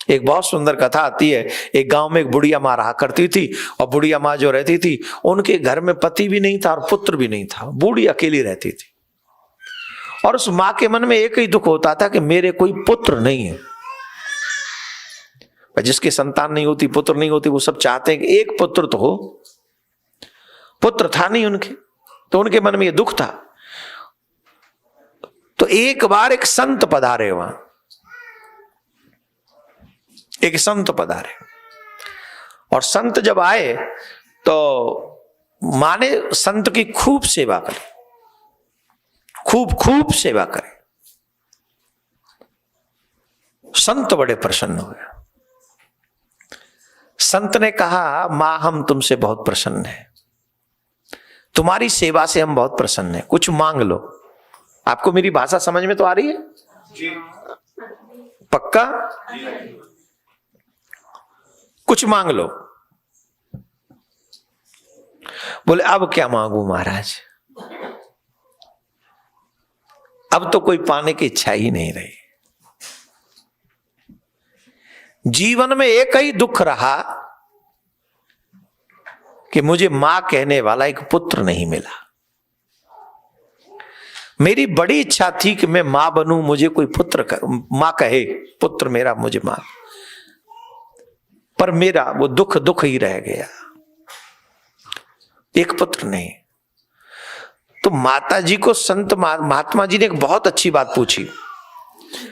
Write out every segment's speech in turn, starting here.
एक बहुत सुंदर कथा आती है। एक गांव में एक बुढ़िया माँ रहा करती थी, और बुढ़िया माँ जो रहती थी उनके घर में पति भी नहीं था और पुत्र भी नहीं था, बूढ़ी अकेली रहती थी। और उस माँ के मन में एक ही दुख होता था कि मेरे कोई पुत्र नहीं है। जिसकी संतान नहीं होती, पुत्र नहीं होती, वो सब चाहते हैं कि एक पुत्र तो हो। पुत्र था नहीं उनके, तो उनके मन में ये दुख था। तो एक बार एक संत पधारे वहां, एक संत पधारे, और संत जब आए तो मां ने संत की खूब सेवा करी, खूब सेवा करी। संत बड़े प्रसन्न हुए। संत ने कहा, मां हम तुमसे बहुत प्रसन्न हैं, तुम्हारी सेवा से हम बहुत प्रसन्न हैं, कुछ मांग लो। आपको मेरी भाषा समझ में तो आ रही है जी? पक्का? कुछ मांग लो। बोले अब क्या मांगू महाराज, अब तो कोई पाने की इच्छा ही नहीं रही। जीवन में एक ही दुख रहा कि मुझे मां कहने वाला एक पुत्र नहीं मिला। मेरी बड़ी इच्छा थी कि मैं मां बनूं, मुझे कोई पुत्र मां कहे, पुत्र मेरा मुझे मां, पर मेरा वो दुख ही रह गया, एक पुत्र नहीं। तो माता जी को संत महात्मा जी ने एक बहुत अच्छी बात पूछी,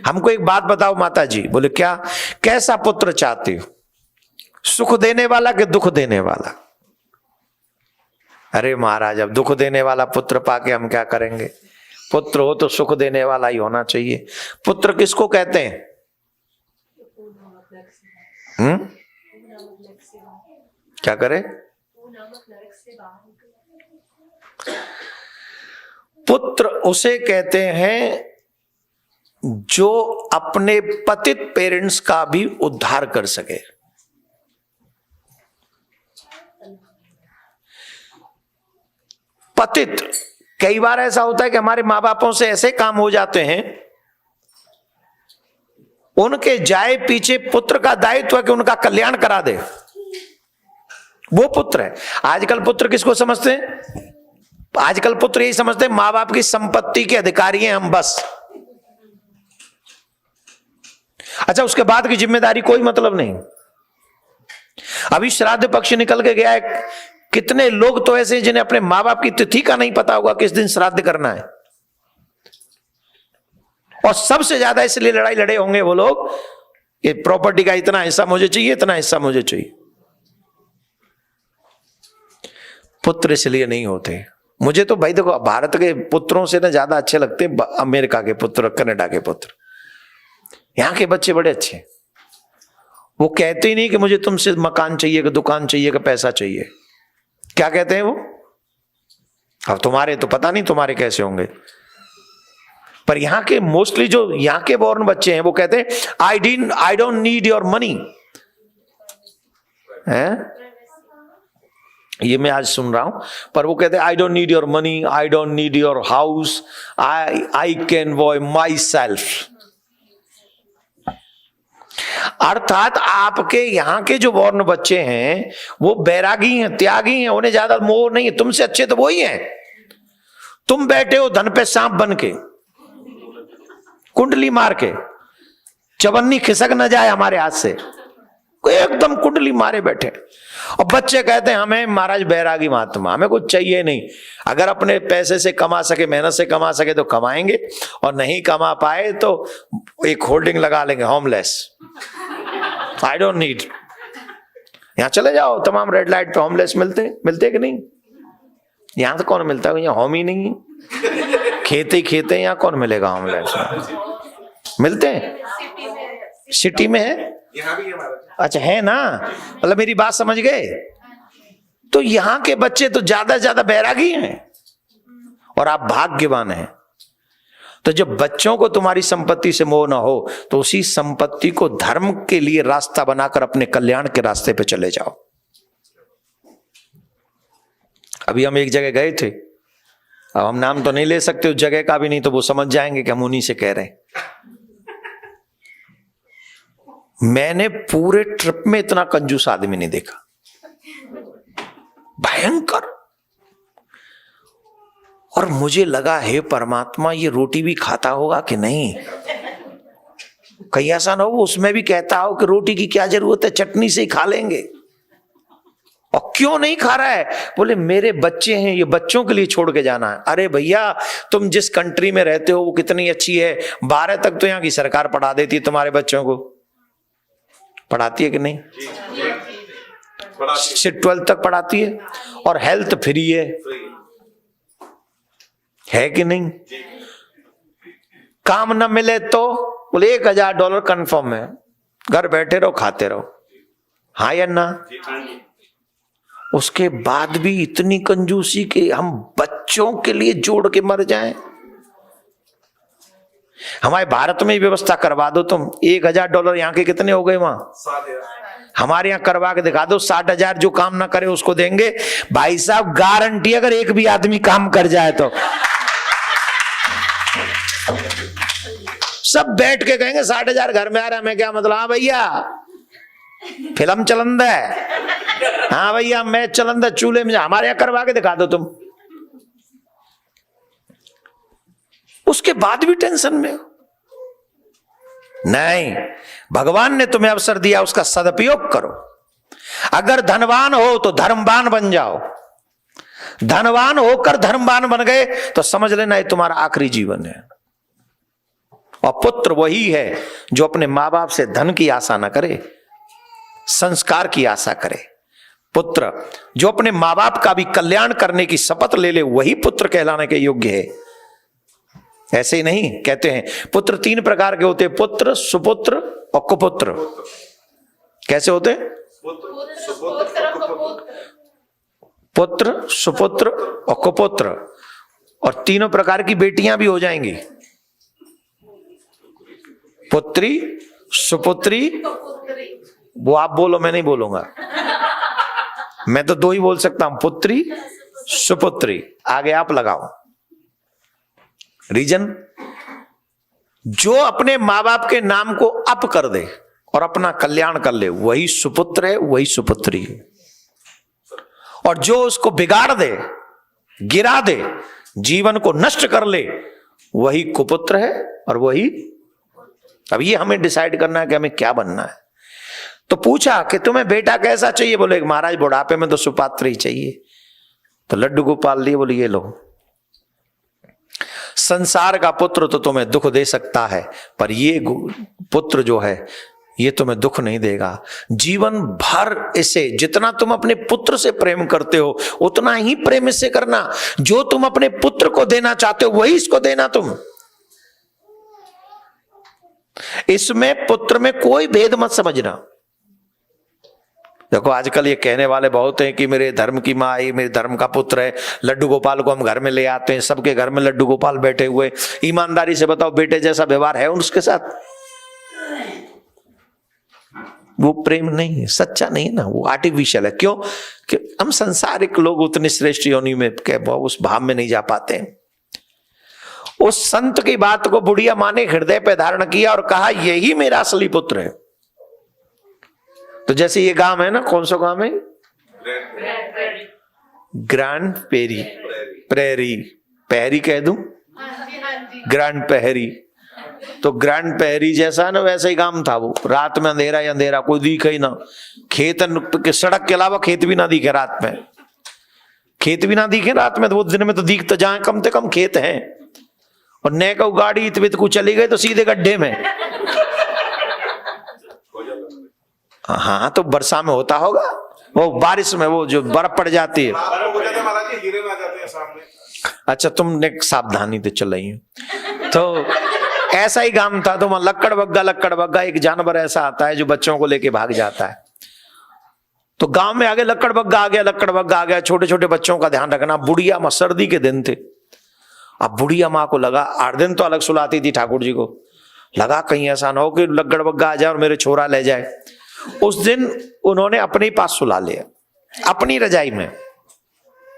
हमको एक बात बताओ माता जी। बोले क्या? कैसा पुत्र चाहते हो, सुख देने वाला कि दुख देने वाला? अरे महाराज, अब दुख देने वाला पुत्र पाके हम क्या करेंगे? पुत्र हो तो सुख देने वाला ही होना चाहिए। पुत्र किसको कहते हैं? क्या करे? पुत्र उसे कहते हैं जो अपने पतित पेरेंट्स का भी उद्धार कर सके। पतित, कई बार ऐसा होता है कि हमारे मां बापों से ऐसे काम हो जाते हैं, उनके जाए पीछे पुत्र का दायित्व है कि उनका कल्याण करा दे, वो पुत्र है। आजकल पुत्र किसको समझते हैं? आजकल पुत्र यही समझते हैं मां बाप की संपत्ति के अधिकारी हैं हम, बस। अच्छा, उसके बाद की जिम्मेदारी कोई मतलब नहीं। अभी श्राद्ध पक्ष निकल के गया है, कितने लोग तो ऐसे जिन्हें अपने मां बाप की तिथि का नहीं पता होगा किस दिन श्राद्ध करना है। और सबसे ज्यादा इसलिए लड़ाई लड़े होंगे वो लोग कि प्रॉपर्टी का इतना हिस्सा मुझे चाहिए, इतना हिस्सा मुझे चाहिए। पुत्र इसलिए नहीं होते। मुझे तो भाई देखो, भारत के पुत्रों से ना ज्यादा अच्छे लगते हैं अमेरिका के पुत्र, कनाडा के पुत्र। यहां के बच्चे बड़े अच्छे, वो कहते ही नहीं कि मुझे तुमसे मकान चाहिए कि दुकान चाहिए कि पैसा चाहिए। क्या कहते हैं वो? अब तुम्हारे तो पता नहीं तुम्हारे कैसे होंगे, पर यहां के मोस्टली जो यहां के बॉर्न बच्चे हैं वो कहते हैं I don't need your money. ये मैं आज सुन रहा हूं, पर वो कहते हैं I don't need your money, I don't need your house, I can boy my self. अर्थात आपके यहां के जो वर्ण बच्चे हैं वो बैरागी हैं, त्यागी हैं, उन्हें ज्यादा मोह नहीं है। तुमसे अच्छे तो वो ही हैं। तुम बैठे हो धन पे सांप बन के, कुंडली मार के, चवन्नी खिसक न जाए हमारे हाथ से, एकदम कुंडली मारे बैठे। और बच्चे कहते हैं हमें महाराज बैरागी महात्मा, हमें कुछ चाहिए नहीं। अगर अपने पैसे से कमा सके, मेहनत से कमा सके तो कमाएंगे, और नहीं कमा पाए तो एक होल्डिंग लगा लेंगे, होमलेस। I don't need. यहां चले जाओ, तमाम रेड लाइट पे होमलेस मिलते कि नहीं? यहां तो कौन मिलता है? यहाँ होम ही नहीं है, खेते यहाँ कौन मिलेगा होमलेस? मिलते हैं, सिटी में है, यहाँ भी है। अच्छा, है ना? मतलब मेरी बात समझ गए? तो यहां के बच्चे तो ज्यादा से ज्यादा बैरागी हैं, और आप भाग्यवान हैं। तो जब बच्चों को तुम्हारी संपत्ति से मोह ना हो तो उसी संपत्ति को धर्म के लिए रास्ता बनाकर अपने कल्याण के रास्ते पे चले जाओ। अभी हम एक जगह गए थे, अब हम नाम तो नहीं ले सकते उस जगह का भी, नहीं तो वो समझ जाएंगे कि हम उन्हीं से कह रहे हैं। मैंने पूरे ट्रिप में इतना कंजूस आदमी नहीं देखा, भयंकर। और मुझे लगा हे परमात्मा, ये रोटी भी खाता होगा कि नहीं, कहीं ऐसा ना हो उसमें भी कहता हो कि रोटी की क्या जरूरत है, चटनी से ही खा लेंगे। और क्यों नहीं खा रहा है? बोले मेरे बच्चे हैं, ये बच्चों के लिए छोड़ के जाना है। अरे भैया, तुम जिस कंट्री में रहते हो वो कितनी अच्छी है, 12 तक तो यहाँ की सरकार पढ़ा देती है, तुम्हारे बच्चों को पढ़ाती है कि नहीं? 12 तक पढ़ाती है, और हेल्थ फ्री है कि नहीं? काम न मिले तो बोले $1000 कंफर्म है, घर बैठे रहो खाते रहो, हाँ या ना? उसके बाद भी इतनी कंजूसी कि हम बच्चों के लिए जोड़ के मर जाएं। हमारे भारत में व्यवस्था करवा दो तुम, $1000 यहाँ के कितने हो गए वहां? हमारे यहाँ करवा के दिखा दो, 60,000 जो काम ना करे उसको देंगे। भाई साहब गारंटी, अगर एक भी आदमी काम कर जाए तो सब बैठ के कहेंगे 60,000 घर में आ रहा है, मैं क्या मतलब? हाँ भैया फिल्म चलंद है, हाँ भैया मैच चलंद है चूल्हे में, हमारे यहां करवा के दिखा दो तुम। उसके बाद भी टेंशन में हो? नहीं, भगवान ने तुम्हें अवसर दिया, उसका सदुपयोग करो। अगर धनवान हो तो धर्मवान बन जाओ, धनवान होकर धर्मवान बन गए तो समझ लेना ये तुम्हारा आखिरी जीवन है। और पुत्र वही है जो अपने मां बाप से धन की आशा न करे, संस्कार की आशा करे। पुत्र जो अपने मां बाप का भी कल्याण करने की शपथ ले ले, वही पुत्र कहलाने के योग्य है। ऐसे ही नहीं कहते हैं पुत्र 3 प्रकार के होते हैं, पुत्र, सुपुत्र और कुपुत्र। कैसे होते हैं? पुत्र, सुपुत्र और कुपुत्र। और तीनों प्रकार की बेटियां भी हो जाएंगी, पुत्री, सुपुत्री। वो आप बोलो, मैं नहीं बोलूंगा, मैं तो 2 ही बोल सकता हूं, पुत्री सुपुत्री। आगे आप लगाओ रीजन। जो अपने मां बाप के नाम को अप कर दे और अपना कल्याण कर ले, वही सुपुत्र है, वही सुपुत्री है। और जो उसको बिगाड़ दे, गिरा दे, जीवन को नष्ट कर ले, वही कुपुत्र है और वही। अब ये हमें डिसाइड करना है कि हमें क्या बनना है। तो पूछा कि तुम्हें बेटा कैसा चाहिए? बोले महाराज बुढ़ापे में तो सुपात्र ही चाहिए। तो लड्डू गोपाल लिए, बोले ये लो, संसार का पुत्र तो तुम्हें दुख दे सकता है, पर ये पुत्र जो है ये तुम्हें दुख नहीं देगा। जीवन भर इसे, जितना तुम अपने पुत्र से प्रेम करते हो उतना ही प्रेम इससे करना। जो तुम अपने पुत्र को देना चाहते हो वही इसको देना। तुम इसमें पुत्र में कोई भेद मत समझना। देखो आजकल ये कहने वाले बहुत हैं कि मेरे धर्म की माँ, ये मेरे धर्म का पुत्र है। लड्डू गोपाल को हम घर में ले आते हैं, सबके घर में लड्डू गोपाल बैठे हुए। ईमानदारी से बताओ, बेटे जैसा व्यवहार है उसके साथ? वो प्रेम नहीं है, सच्चा नहीं है ना, वो आर्टिफिशियल है। क्यों? कि हम संसारिक लोग उतने श्रेष्ठ योनि में उस भाव में नहीं जा पाते। उस संत की बात को बुढ़िया माँ ने हृदय पे धारण किया और कहा यही मेरा असली पुत्र है। तो जैसे ये गांव है ना, कौन सा गांव है? ग्रैंड पेरी, प्रेरी, पहरी कह दूं, ग्रैंड पहरी। तो ग्रैंड पहरी जैसा ना वैसा ही गांव था वो। रात में अंधेरा ही अंधेरा, कोई दिखे ही ना, खेत के सड़क के अलावा खेत भी ना दिखे रात में, खेत भी ना दिखे रात में। तो वो दिन में तो दिख तो जाए, कम से कम खेत हैं। और नए को गाड़ी इतवित को चली गई तो सीधे गड्ढे में। हाँ तो वर्षा में होता होगा, वो बारिश में वो जो बर्फ पड़ जाती है। अच्छा तुमने सावधानी तो चलाई। तो ऐसा ही गांव था। तो वहां लक्कड़ बग्गा एक जानवर ऐसा आता है जो बच्चों को लेके भाग जाता है। तो गांव में आगे लक्कड़ बग्गा आ गया। छोटे छोटे बच्चों का ध्यान रखना। बुढ़िया माँ, सर्दी के दिन थे। अब बुढ़िया माँ को लगा, 8 दिन तो अलग सुलाती थी ठाकुर जी को, लगा कहीं ऐसा ना हो कि लक्कड़ बग्गा आ जाए और मेरे छोरा ले जाए। उस दिन उन्होंने अपने पास सुला लिया, अपनी रजाई में।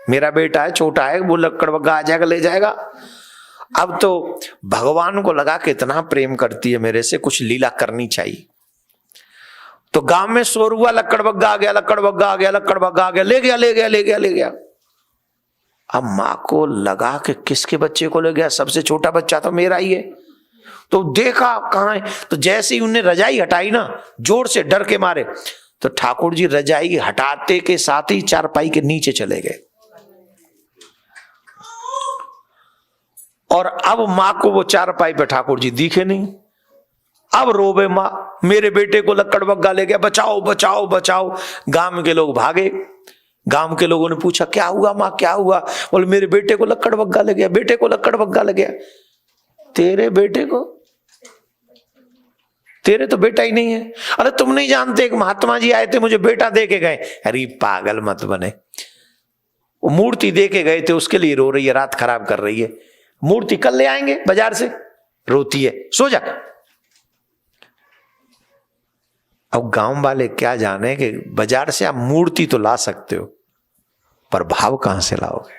मेरा बेटा है, छोटा है, वो लक्कड़ बग्गा आ जाएगा, ले जाएगा। अब तो भगवान को लगा कि इतना प्रेम करती है मेरे से, कुछ लीला करनी चाहिए। तो गांव में शोर हुआ, लक्कड़ बग्गा आ गया, लक्कड़ बग्गा आ गया, लक्कड़ बग्गा आ गया, ले गया ले गया ले गया ले गया। अब मां को लगा कि किसके बच्चे को ले गया, सबसे छोटा बच्चा तो मेरा ही है। तो देखा कहां है, तो जैसे ही उन्हें रजाई हटाई ना, जोर से डर के मारे, तो ठाकुर जी रजाई हटाते के साथ ही चारपाई के नीचे चले गए। और अब मां को वो चारपाई पे ठाकुर जी दिखे नहीं। अब रोवे मां, मेरे बेटे को लक्कड़ बग्गा ले गया, बचाओ बचाओ बचाओ। गांव के लोग भागे। गांव के लोगों ने पूछा क्या हुआ मां, क्या हुआ? बोले मेरे बेटे को लक्कड़ बग्गा ले गया, बेटे को लक्कड़ बग्गा ले गया। तेरे बेटे को? तेरे तो बेटा ही नहीं है। अरे तुम नहीं जानते, एक महात्मा जी आए थे, मुझे बेटा दे के गए। अरे पागल मत बने, वो मूर्ति दे के गए थे, उसके लिए रो रही है, रात खराब कर रही है। मूर्ति कल ले आएंगे बाजार से, रोती है, सो जा। अब गांव वाले क्या जाने कि बाजार से आप मूर्ति तो ला सकते हो, पर भाव कहां से लाओगे?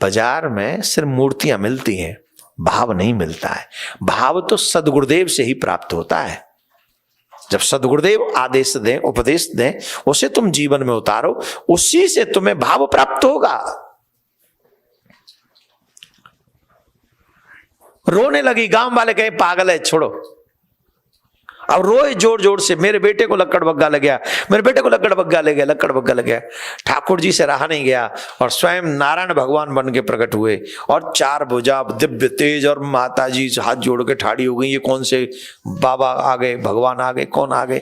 बाजार में सिर्फ मूर्तियां मिलती हैं, भाव नहीं मिलता है। भाव तो सदगुरुदेव से ही प्राप्त होता है। जब सदगुरुदेव आदेश दें, उपदेश दें, उसे तुम जीवन में उतारो, उसी से तुम्हें भाव प्राप्त होगा। रोने लगी, गांव वाले कहे पागल है, छोड़ो। अब रोए जोर जोर से, मेरे बेटे को लक्कड़ बग्गा लग गया, मेरे बेटे को लक्कड़ बग्गा ले गया, लक्कड़ बग्गा लग गया। ठाकुर जी से रहा नहीं गया और स्वयं नारायण भगवान बन के प्रकट हुए और चार भुजा दिव्य तेज, और माता जी हाथ जोड़ के ठाड़ी हो गई। ये कौन से बाबा आ गए, भगवान आ गए, कौन आ गए?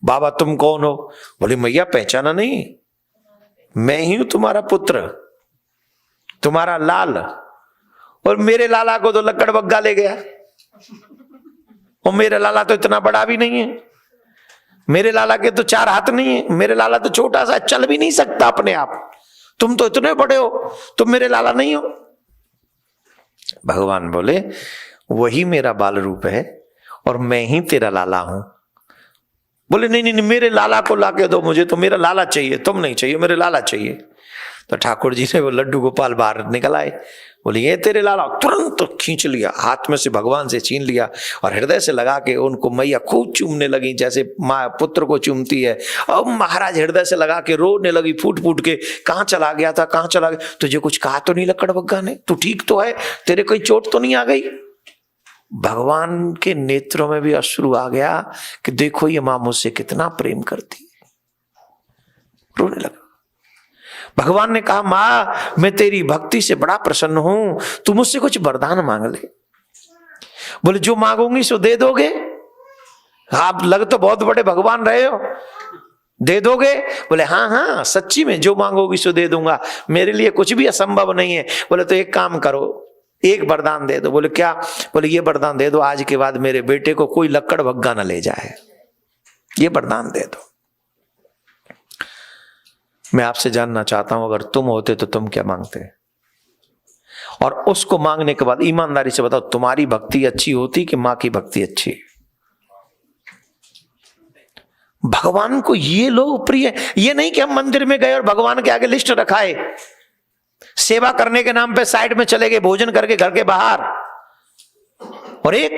बाबा तुम कौन हो? बोले मैया पहचाना नहीं, मैं ही हूं तुम्हारा पुत्र, तुम्हारा लाल। और मेरे लाला को तो लक्कड़ बग्गा ले गया, और मेरे लाला तो इतना बड़ा भी नहीं है, मेरे लाला के तो 4 हाथ नहीं है, मेरे लाला तो छोटा सा, चल भी नहीं सकता अपने आप, तुम तो इतने बड़े हो, तुम मेरे लाला नहीं हो। भगवान बोले वही मेरा बाल रूप है और मैं ही तेरा लाला हूं। बोले नहीं नहीं, मेरे लाला को लाके दो, मुझे तो मेरा लाला चाहिए, तुम नहीं चाहिए, मेरे लाला चाहिए। तो ठाकुर जी ने वो लड्डू गोपाल बाहर निकल आए, बोले ये तेरे लाला। तुरंत तो खींच लिया, हाथ में से भगवान से छीन लिया और हृदय से लगा के उनको मैया खूब चूमने लगी, जैसे माँ पुत्र को चूमती है। अब महाराज हृदय से लगा के रोने लगी फूट फूट के, कहाँ चला गया था, कहाँ चला गया? तुझे कुछ कहा तो नहीं लक्कड़ बग्गा ने? तू ठीक तो है? तेरे कोई चोट तो नहीं आ गई? भगवान के नेत्रों में भी अश्रु आ गया कि देखो ये माँ मुझसे कितना प्रेम करती है। रोने लगा। भगवान ने कहा मां मैं तेरी भक्ति से बड़ा प्रसन्न हूं, तू मुझसे कुछ वरदान मांग ले। बोले जो मांगूंगी सो दे दोगे? आप लग तो बहुत बड़े भगवान रहे हो, दे दोगे? बोले हाँ हाँ सच्ची में, जो मांगोगी सो दे दूंगा, मेरे लिए कुछ भी असंभव नहीं है। बोले तो एक काम करो, एक वरदान दे दो। बोले क्या? बोले ये वरदान दे दो, आज के बाद मेरे बेटे को कोई लक्कड़ बग्गा ना ले जाए, ये वरदान दे दो। मैं आपसे जानना चाहता हूं, अगर तुम होते तो तुम क्या मांगते? और उसको मांगने के बाद ईमानदारी से बताओ, तुम्हारी भक्ति अच्छी होती कि मां की भक्ति अच्छी? भगवान को ये लोग प्रिय, ये नहीं कि हम मंदिर में गए और भगवान के आगे लिस्ट रखाए, सेवा करने के नाम पे साइड में चले गए, भोजन करके घर के बाहर, और एक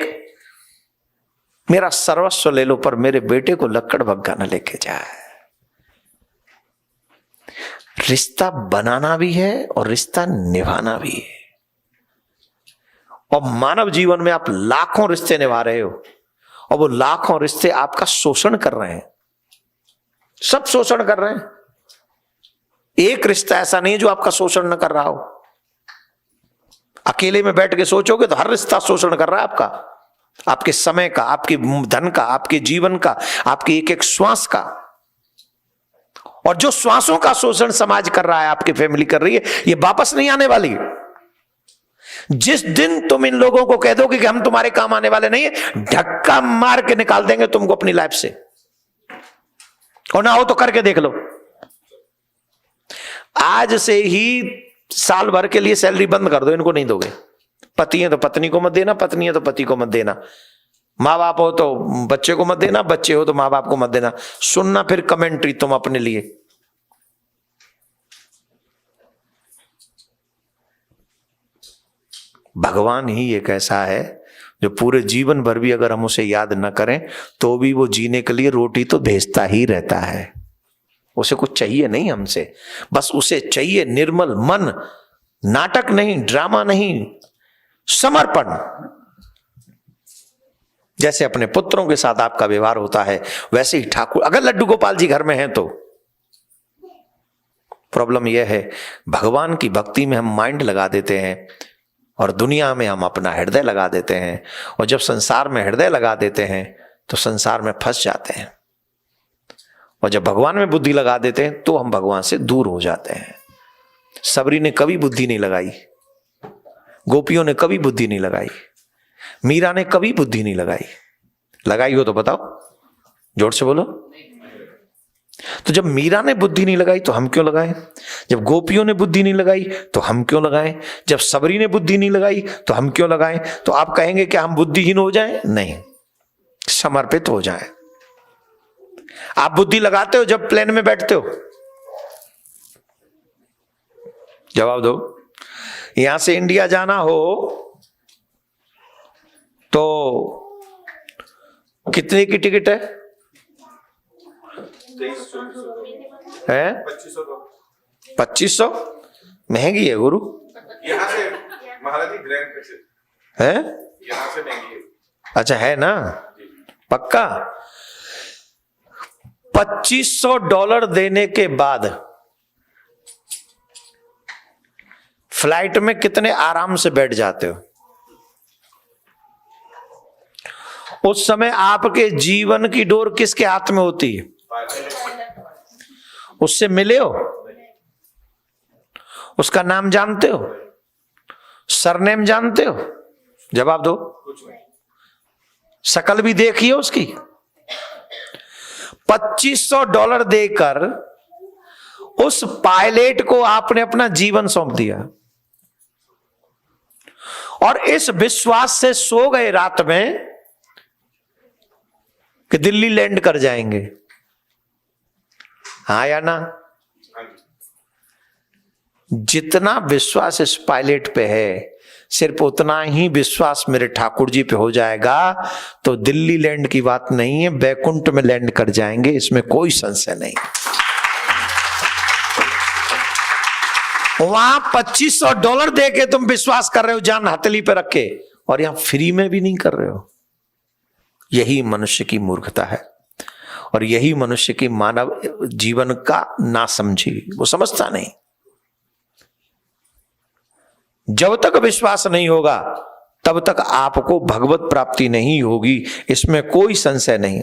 मेरा सर्वस्व ले लो पर मेरे बेटे को लक्कड़ बग्गा न लेके जाए। रिश्ता बनाना भी है और रिश्ता निभाना भी है। और मानव जीवन में आप लाखों रिश्ते निभा रहे हो और वो लाखों रिश्ते आपका शोषण कर रहे हैं, सब शोषण कर रहे हैं। एक रिश्ता ऐसा नहीं है जो आपका शोषण न कर रहा हो। अकेले में बैठ के सोचोगे तो हर रिश्ता शोषण कर रहा है आपका, आपके समय का, आपके धन का, आपके जीवन का, आपके एक एक श्वास का। और जो श्वासों का शोषण समाज कर रहा है, आपकी फैमिली कर रही है, ये वापस नहीं आने वाली। जिस दिन तुम इन लोगों को कह दोगे कि हम तुम्हारे काम आने वाले नहीं है, धक्का मार के निकाल देंगे तुमको अपनी लाइफ से। और ना हो तो करके देख लो। आज से ही साल भर के लिए सैलरी बंद कर दो, इनको नहीं दोगे। पति है तो पत्नी को मत देना, पत्नी है तो पति को मत देना, माँ बाप हो तो बच्चे को मत देना, बच्चे हो तो माँ बाप को मत देना। सुनना फिर कमेंट्री तुम अपने लिए। भगवान ही एक ऐसा है जो पूरे जीवन भर भी अगर हम उसे याद न करें तो भी वो जीने के लिए रोटी तो भेजता ही रहता है। उसे कुछ चाहिए नहीं हमसे, बस उसे चाहिए निर्मल मन, नाटक नहीं, ड्रामा नहीं, समर्पण। जैसे अपने पुत्रों के साथ आपका व्यवहार होता है वैसे ही ठाकुर, अगर लड्डू गोपाल जी घर में हैं तो प्रॉब्लम यह है भगवान की भक्ति में हम माइंड लगा देते हैं और दुनिया में हम अपना हृदय लगा देते हैं, और जब संसार में हृदय लगा देते हैं तो संसार में फंस जाते हैं, और जब भगवान में बुद्धि लगा देते हैं तो हम भगवान से दूर हो जाते हैं। सबरी ने कभी बुद्धि नहीं लगाई, गोपियों ने कभी बुद्धि नहीं लगाई, मीरा ने कभी बुद्धि नहीं लगाई। लगाई हो तो बताओ, जोर से बोलो। तो जब मीरा ने बुद्धि नहीं लगाई तो हम क्यों लगाएं? जब गोपियों ने बुद्धि नहीं लगाई तो हम क्यों लगाएं? जब सबरी ने बुद्धि नहीं लगाई तो हम क्यों लगाएं? तो आप कहेंगे कि हम बुद्धिहीन हो जाएं? नहीं, समर्पित हो जाएं। आप बुद्धि लगाते हो जब प्लेन में बैठते हो? जवाब दो। यहां से इंडिया जाना हो तो कितने की टिकट है? 2500। महंगी है गुरु। यहाँ से महाराज जी ग्रैंड पैसेज है, यहाँ से महंगी है। अच्छा है ना, पक्का। $2500 देने के बाद फ्लाइट में कितने आराम से बैठ जाते हो? उस समय आपके जीवन की डोर किसके हाथ में होती है? उससे मिले हो? उसका नाम जानते हो? सरनेम जानते हो? जवाब दो। शकल भी देखी है उसकी? $2500 देकर उस पायलट को आपने अपना जीवन सौंप दिया और इस विश्वास से सो गए रात में कि दिल्ली लैंड कर जाएंगे। हाँ या ना? जितना विश्वास इस पायलट पे है सिर्फ उतना ही विश्वास मेरे ठाकुर जी पे हो जाएगा तो दिल्ली लैंड की बात नहीं है, बैकुंठ में लैंड कर जाएंगे, इसमें कोई संशय नहीं। वहां $2500 दे के तुम विश्वास कर रहे हो जान हथेली पे रख के, और यहां फ्री में भी नहीं कर रहे हो। यही मनुष्य की मूर्खता है और यही मनुष्य की मानव जीवन का नासमझी। वो समझता नहीं। जब तक विश्वास नहीं होगा तब तक आपको भगवत प्राप्ति नहीं होगी, इसमें कोई संशय नहीं।